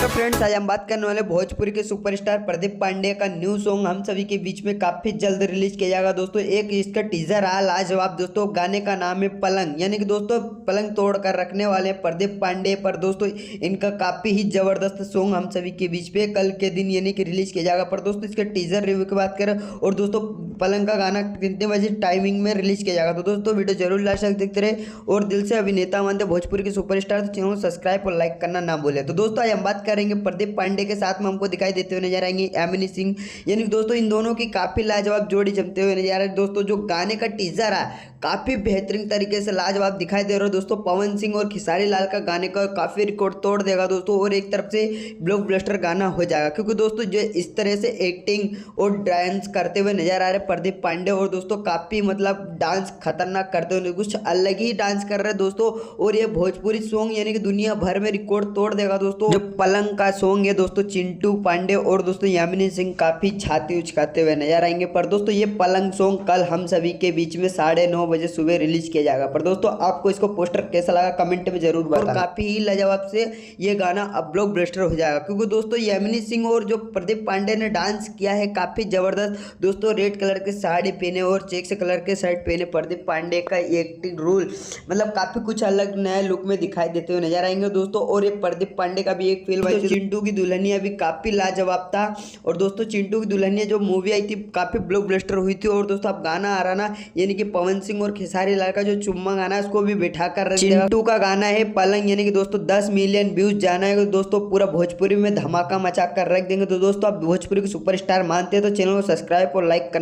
तो फ्रेंड्स आज हम बात करने वाले भोजपुरी के सुपरस्टार प्रदीप पांडे का न्यू सॉन्ग हम सभी के बीच में काफी जल्द रिलीज किया जाएगा दोस्तों। एक इसका टीजर आ लाजवाब दोस्तों। गाने का नाम है पलंग, यानी कि दोस्तों पलंग तोड़ कर रखने वाले प्रदीप पांडे पर दोस्तों इनका काफी ही जबरदस्त सॉन्ग हम सभी के बीच में कल के दिन यानी कि रिलीज किया जाएगा। पर दोस्तों इसके टीजर रिव्यू की बात करें और दोस्तों पलंग का गाना कितने बजे टाइमिंग में रिलीज किया जाएगा, तो दोस्तों वीडियो जरूर लास्ट तक देखते रहे और दिल से अभिनेता मानते भोजपुरी के सुपरस्टार, तो चैनल को सब्सक्राइब और लाइक करना ना भूले। तो दोस्तों आज हम बात करेंगे प्रदीप पांडे के साथ में हमको दिखाई देते हुए नजर आएंगे यामिनी सिंह, यानी दोस्तों इन दोनों की काफी लाजवाब जोड़ी जमते हुए नजर आ रहे हैं। दोस्तों जो गाने का टीजर है काफी बेहतरीन तरीके से लाजवाब दिखाई दे रहा है दोस्तों। पवन सिंह और खेसारी लाल का गाने का काफी रिकॉर्ड तोड़ देगा दोस्तों और एक तरफ से ब्लॉकबस्टर गाना हो जाएगा, क्योंकि दोस्तों जो इस तरह से एक्टिंग और डांस करते हुए नजर आ रहे प्रदीप पांडे और दोस्तों काफी मतलब डांस खतरनाक करते हुए, कुछ अलग ही डांस कर रहे हैं दोस्तों। और ये भोजपुरी सॉन्ग यानी कि दुनिया भर में रिकॉर्ड तोड़ देगा दोस्तों। जो पलंग का सॉन्ग है दोस्तों चिंटू पांडे और दोस्तों यामिनी सिंह काफी छाती उचकाते हुए नजर आएंगे। पर दोस्तों ये पलंग सॉन्ग कल हम सभी के बीच में 9:30 बजे सुबह रिलीज किया जाएगा। पर दोस्तों आपको इसको पोस्टर कैसा लगा कमेंट में जरूर बताना। काफी ही लाजवाब से ये गाना अब ब्लॉकबस्टर हो जाएगा, क्योंकि दोस्तों यामिनी सिंह और जो प्रदीप पांडे ने डांस किया है काफी जबरदस्त दोस्तों। रेड कलर के साड़ी पहने और चेक्स कलर के शर्ट पहने प्रदीप पांडे का एक्टिंग रोल मतलब काफी कुछ अलग नया लुक में दिखाई देते हुए नजर आएंगे दोस्तों। और ये प्रदीप पांडे का भी एक फिल्म आई थी चिंटू की दुल्हनिया भी काफी लाजवाब था। और दोस्तों चिंटू की दुल्हनिया जो मूवी आई थी काफी ब्लॉकबस्टर हुई थी। और दोस्तों अब गाना आ रहा ना, यानी कि पवन सिंह और खेसारी लाल का जो चुम्मा गाना है उसको भी बिठा कर रख देगा। चिंटू का गाना है पलंग, यानी कि दोस्तों 10 मिलियन व्यूज जाना है दोस्तों। पूरा भोजपुरी में धमाका मचा कर रख देंगे। तो दोस्तों आप भोजपुरी के सुपरस्टार मानते हैं तो चैनल को सब्सक्राइब और लाइक करना।